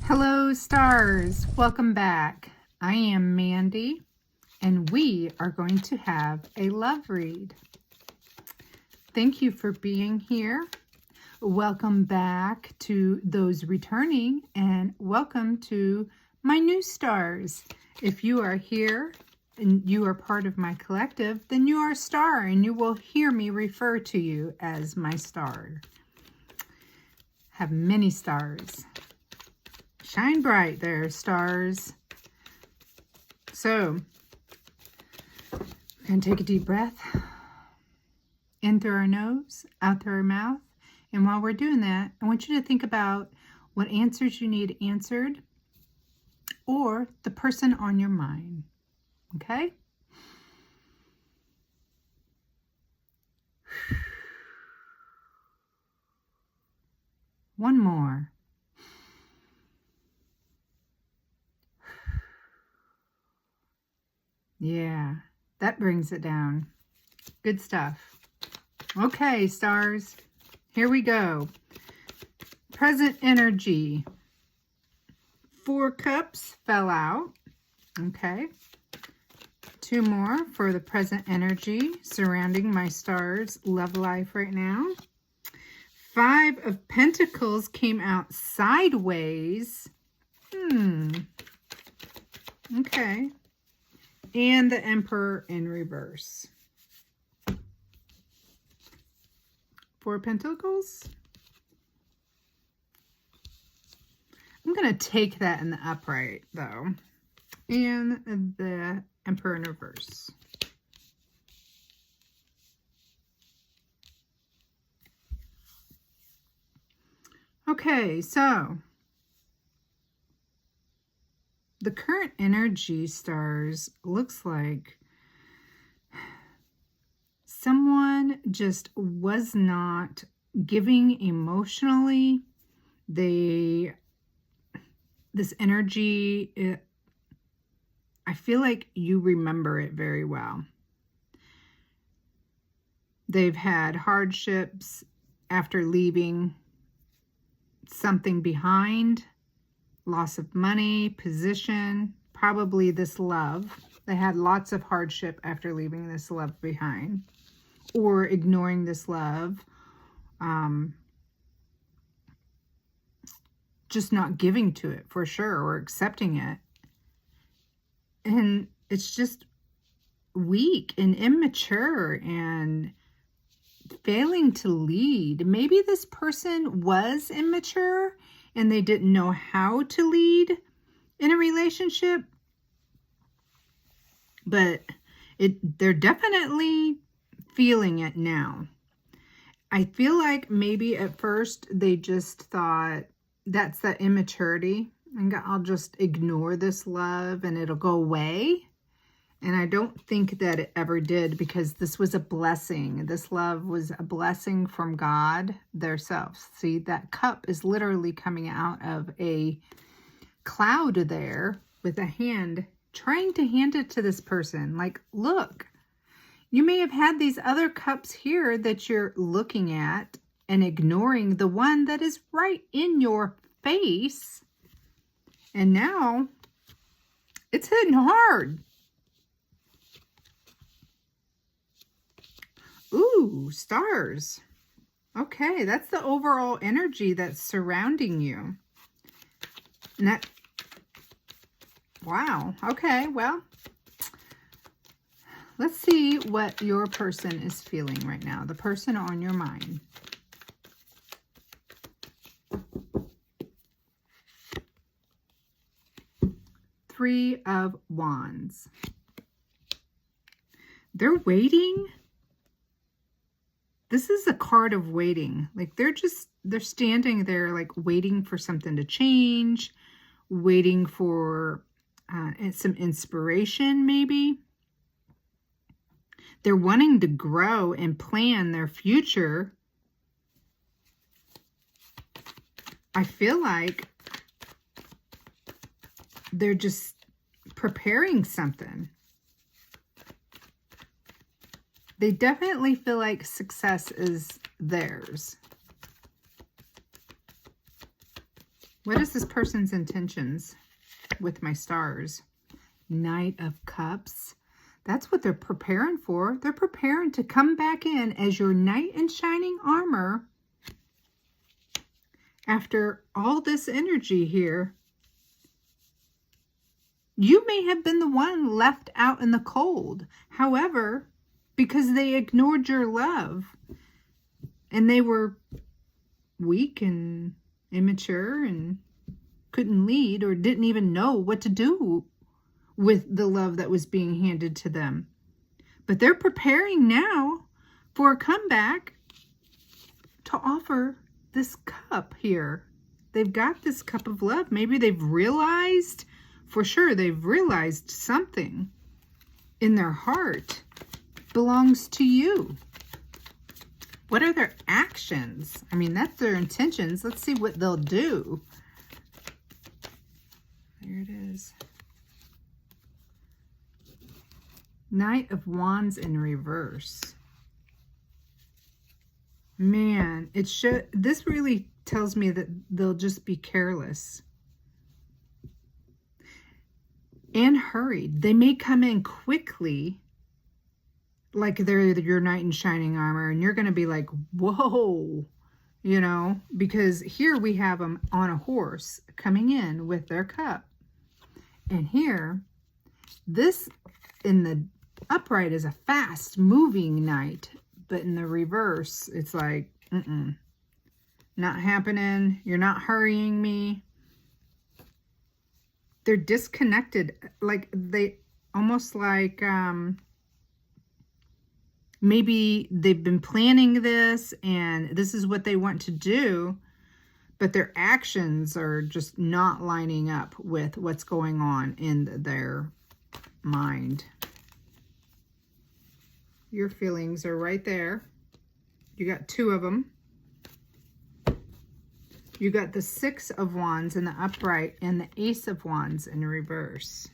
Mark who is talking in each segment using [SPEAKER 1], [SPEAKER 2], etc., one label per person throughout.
[SPEAKER 1] Hello, stars. Welcome back. I am Mandy, and we are going to have a love read. Thank you for being here. Welcome back to those returning, and welcome to my new stars. If you are here and you are part of my collective, then you are a star, and you will hear me refer to you as my star. Have many stars. Shine bright there, stars. So, we're going to take a deep breath. In through our nose, out through our mouth. And while we're doing that, I want you to think about what answers you need answered or the person on your mind. Okay? One more. Yeah, that brings it down. Good stuff. Okay, stars, here we go. Present energy. 4 cups fell out. Okay. 2 more for the present energy surrounding my stars' love life right now. 5 of Pentacles came out sideways. Okay. And the Emperor in reverse. 4 Pentacles. I'm going to take that in the upright, though. And the Emperor in reverse. Okay, so the current energy, stars, looks like someone just was not giving emotionally. This energy, I feel like you remember it very well. They've had hardships after leaving something behind. Loss of money, position, probably this love. They had lots of hardship after leaving this love behind or ignoring this love. Just not giving to it for sure or accepting it. And it's just weak and immature and failing to lead. Maybe this person was immature and they didn't know how to lead in a relationship, but they're definitely feeling it now. I feel like maybe at first they just thought that's that immaturity, and I'll just ignore this love and it'll go away. And I don't think that it ever did, because this was a blessing. This love was a blessing from God themselves. See, that cup is literally coming out of a cloud there with a hand trying to hand it to this person. Like, look, you may have had these other cups here that you're looking at and ignoring the one that is right in your face. And now it's hitting hard. Ooh, stars. Okay, that's the overall energy that's surrounding you. And that, wow. Okay, well, let's see what your person is feeling right now. The person on your mind. Three of Wands. They're waiting. This is a card of waiting. Like they're standing there like waiting for something to change, waiting for some inspiration maybe. They're wanting to grow and plan their future. I feel like they're just preparing something. They definitely feel like success is theirs. What is this person's intentions with my stars? Knight of Cups. That's what they're preparing for. They're preparing to come back in as your knight in shining armor after all this energy here. You may have been the one left out in the cold. However, because they ignored your love and they were weak and immature and couldn't lead or didn't even know what to do with the love that was being handed to them. But they're preparing now for a comeback to offer this cup here. They've got this cup of love. Maybe they've realized, for sure, they've realized something in their heart belongs to you. What are their actions? I mean, that's their intentions. Let's see what they'll do. There it is. Knight of Wands in reverse. Man, this really tells me that they'll just be careless and hurried. They may come in quickly, like they're your knight in shining armor, and you're going to be like, whoa, you know, because here we have them on a horse coming in with their cup. And here, this in the upright is a fast moving knight, but in the reverse, it's like, not happening. You're not hurrying me. They're disconnected, like they almost like, maybe they've been planning this and this is what they want to do, but their actions are just not lining up with what's going on in their mind. Your feelings are right there. You got two of them. You got the Six of Wands in the upright and the Ace of Wands in reverse.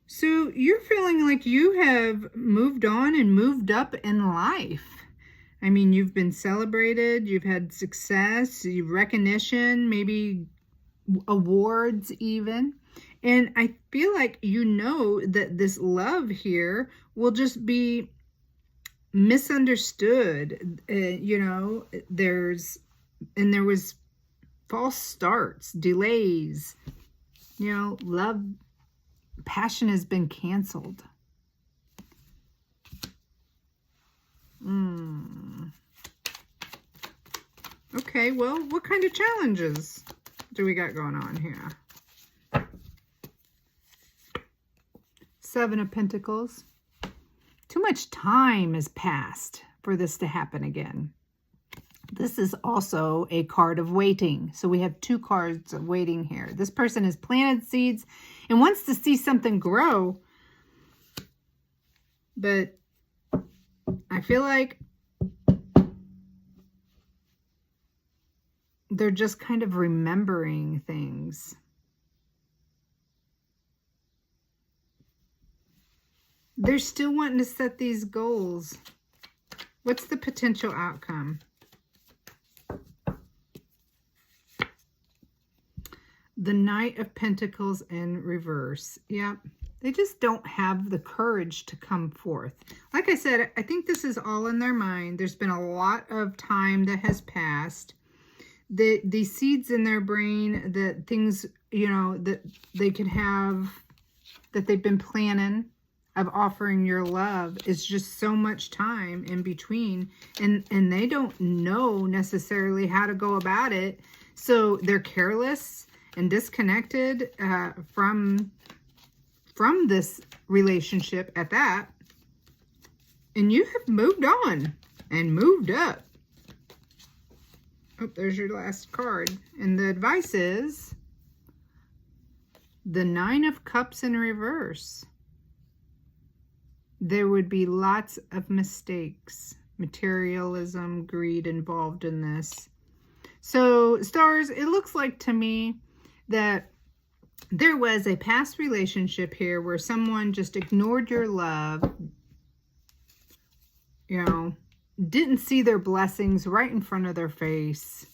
[SPEAKER 1] So you're feeling like you have moved on and moved up in life. I mean, you've been celebrated, you've had success, recognition, maybe awards even. And I feel like you know that this love here will just be misunderstood. You know, there was false starts, delays. You know, love, passion has been canceled. Okay, well, what kind of challenges do we got going on here? Seven of Pentacles. Too much time has passed for this to happen again. This is also a card of waiting. So we have two cards of waiting here. This person has planted seeds and wants to see something grow. But I feel like they're just kind of remembering things. They're still wanting to set these goals. What's the potential outcome? The Knight of Pentacles in reverse. Yep. They just don't have the courage to come forth. Like I said, I think this is all in their mind. There's been a lot of time that has passed. The seeds in their brain, that things, you know, that they could have, that they've been planning of offering your love, is just so much time in between. And they don't know necessarily how to go about it. So they're careless and disconnected from this relationship at that. And you have moved on and moved up. Oh, there's your last card. And the advice is the Nine of Cups in reverse. There would be lots of mistakes, materialism, greed involved in this. So, stars, it looks like to me that there was a past relationship here where someone just ignored your love, you know, didn't see their blessings right in front of their face,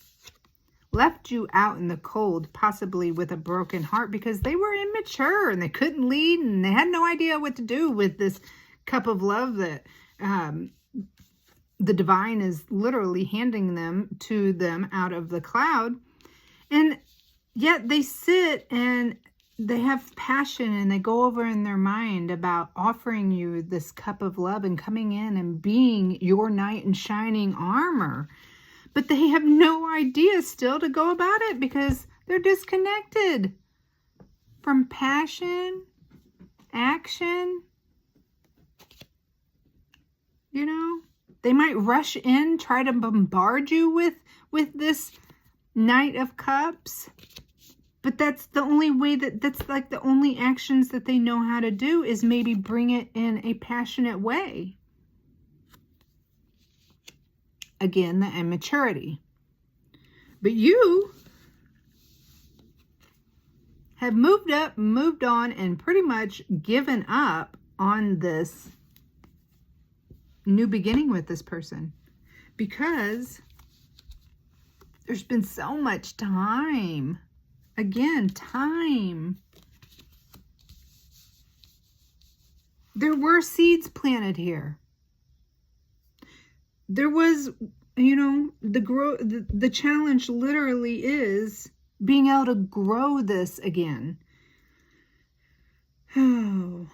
[SPEAKER 1] left you out in the cold, possibly with a broken heart, because they were immature and they couldn't lead and they had no idea what to do with this cup of love that the divine is literally handing them to them out of the cloud. And yet they sit and they have passion and they go over in their mind about offering you this cup of love and coming in and being your knight in shining armor. But they have no idea still to go about it because they're disconnected from passion, action. You know, they might rush in, try to bombard you with this Knight of Cups. But that's the only way that's like the only actions that they know how to do is maybe bring it in a passionate way. Again, the immaturity. But you have moved up, moved on, and pretty much given up on this new beginning with this person. Because there's been so much time. Again, time. There were seeds planted here. There was, you know, the challenge literally is being able to grow this again. Oh.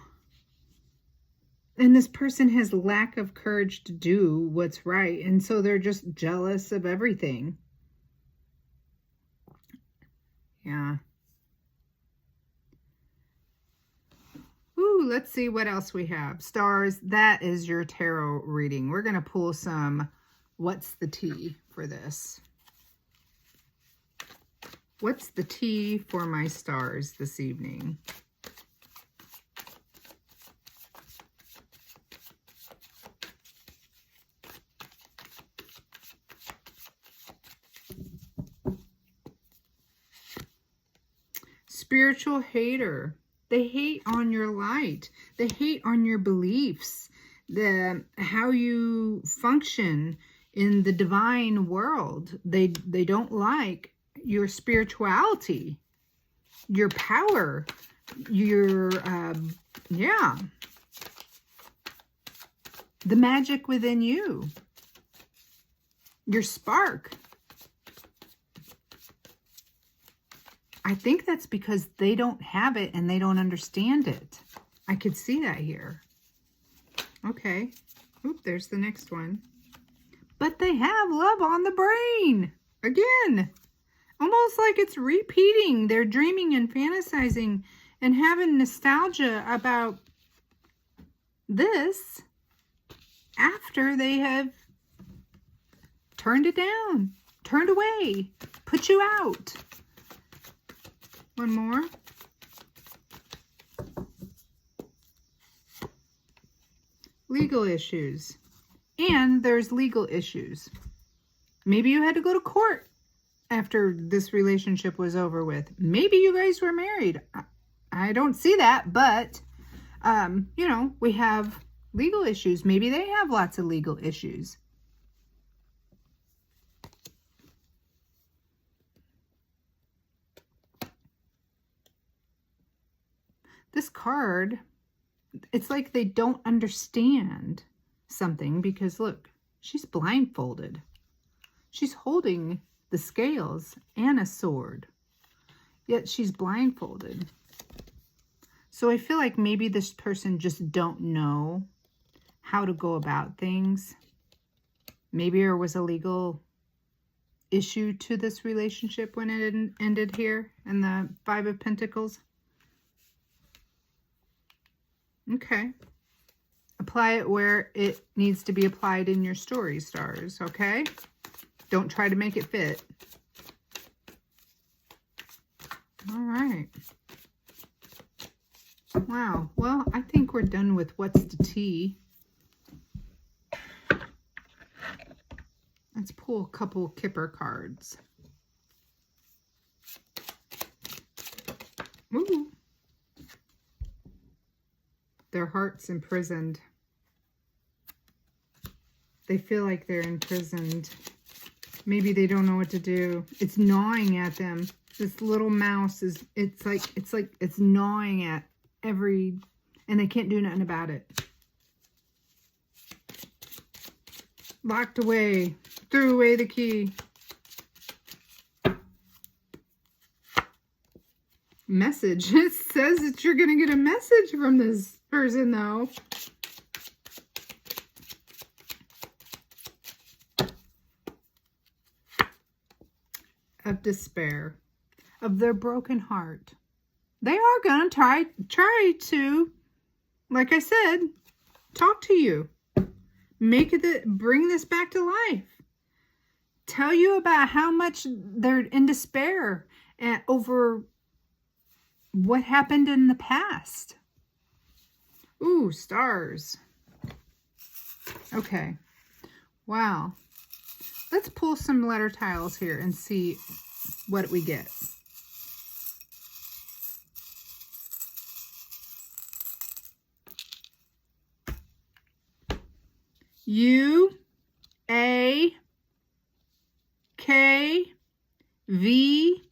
[SPEAKER 1] And this person has lack of courage to do what's right. And so they're just jealous of everything. Yeah. Ooh, let's see what else we have. Stars, that is your tarot reading. We're going to pull some what's the tea for this. What's the tea for my stars this evening? Spiritual hater. They hate on your light. They hate on your beliefs, how you function in the divine world. They don't like your spirituality, your power, your the magic within you, your spark. I think that's because they don't have it and they don't understand it. I could see that here. Okay. Oop, there's the next one. But they have love on the brain. Again. Almost like it's repeating. They're dreaming and fantasizing and having nostalgia about this after they have turned it down, turned away, put you out. One more. Legal issues. And there's legal issues. Maybe you had to go to court after this relationship was over with. Maybe you guys were married. I don't see that, but, you know, we have legal issues. Maybe they have lots of legal issues. This card, it's like they don't understand something because look, she's blindfolded. She's holding the scales and a sword, yet she's blindfolded. So I feel like maybe this person just don't know how to go about things. Maybe there was a legal issue to this relationship when it ended here in the Five of Pentacles. Okay. Apply it where it needs to be applied in your story, stars, okay? Don't try to make it fit. All right. Wow. Well, I think we're done with what's the tea. Let's pull a couple Kipper cards. Ooh. Their heart's imprisoned. They feel like they're imprisoned. Maybe they don't know what to do. It's gnawing at them. This little mouse is, it's gnawing at every, and they can't do nothing about it. Locked away. Threw away the key. Message. It says that you're going to get a message from this person, though. Of despair. Of their broken heart. They are going to try to, like I said, talk to you. Bring this back to life. Tell you about how much they're in despair over what happened in the past. Ooh, stars. Okay. Wow. Let's pull some letter tiles here and see what we get. U, A, K, V,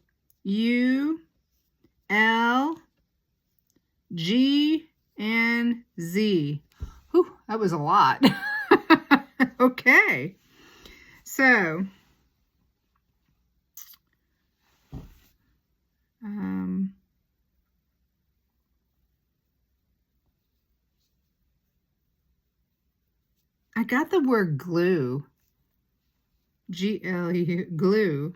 [SPEAKER 1] U, L, G, and Z. Whew, that was a lot. Okay. So, I got the word glue. G-L-U, glue.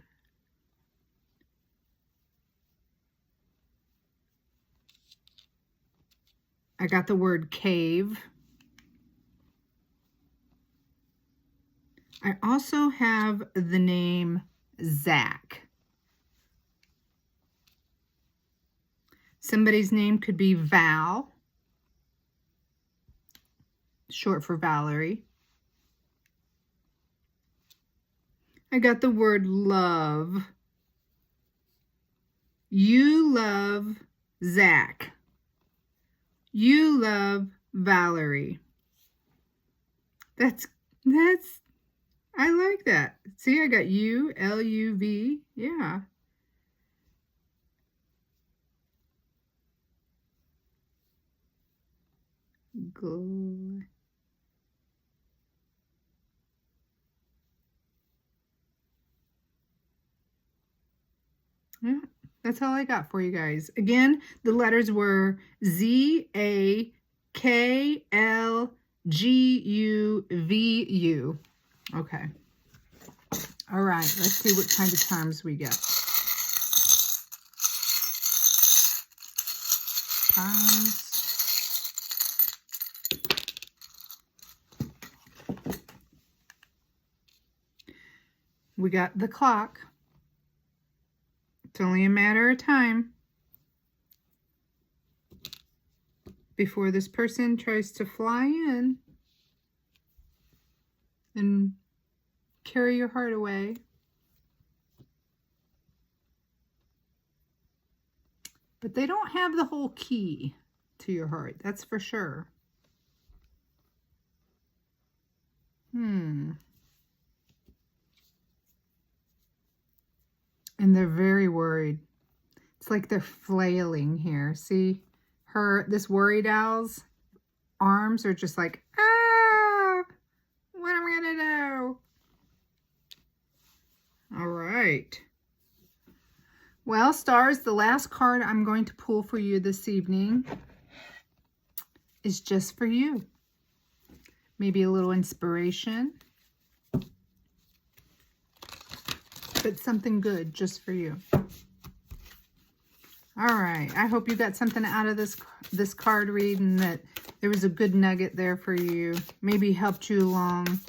[SPEAKER 1] I got the word cave. I also have the name Zach. Somebody's name could be Val, short for Valerie. I got the word love. You love Zach. You love Valerie. That's, I like that. See, I got U, L-U-V. Yeah. Glue. Yeah, that's all I got for you guys. Again, the letters were Z, A, K, L, G, U, V, U. Okay. All right, let's see what kind of charms we get. Charms. We got the clock. It's only a matter of time before this person tries to fly in and carry your heart away. But they don't have the whole key to your heart, that's for sure. And they're very worried. It's like they're flailing here. See, this worried owl's arms are just like, ah, what am I gonna do? All right. Well, stars, the last card I'm going to pull for you this evening is just for you. Maybe a little inspiration, but something good just for you. All right. I hope you got something out of this card read and that there was a good nugget there for you. Maybe helped you along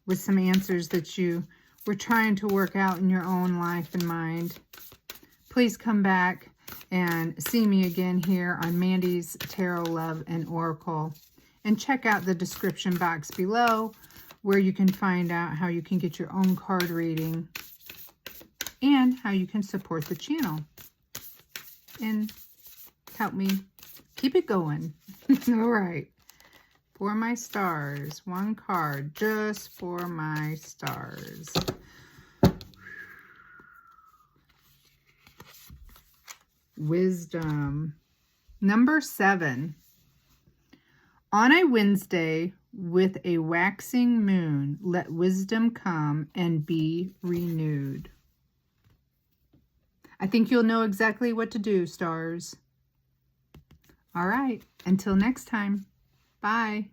[SPEAKER 1] with some answers that you were trying to work out in your own life and mind. Please come back and see me again here on Mandy's Tarot, Love, and Oracle. And check out the description box below where you can find out how you can get your own card reading and how you can support the channel and help me keep it going. All right. For my stars, one card just for my stars. wisdom. Number 7. On a Wednesday with a waxing moon, let wisdom come and be renewed. I think you'll know exactly what to do, stars. All right, until next time. Bye.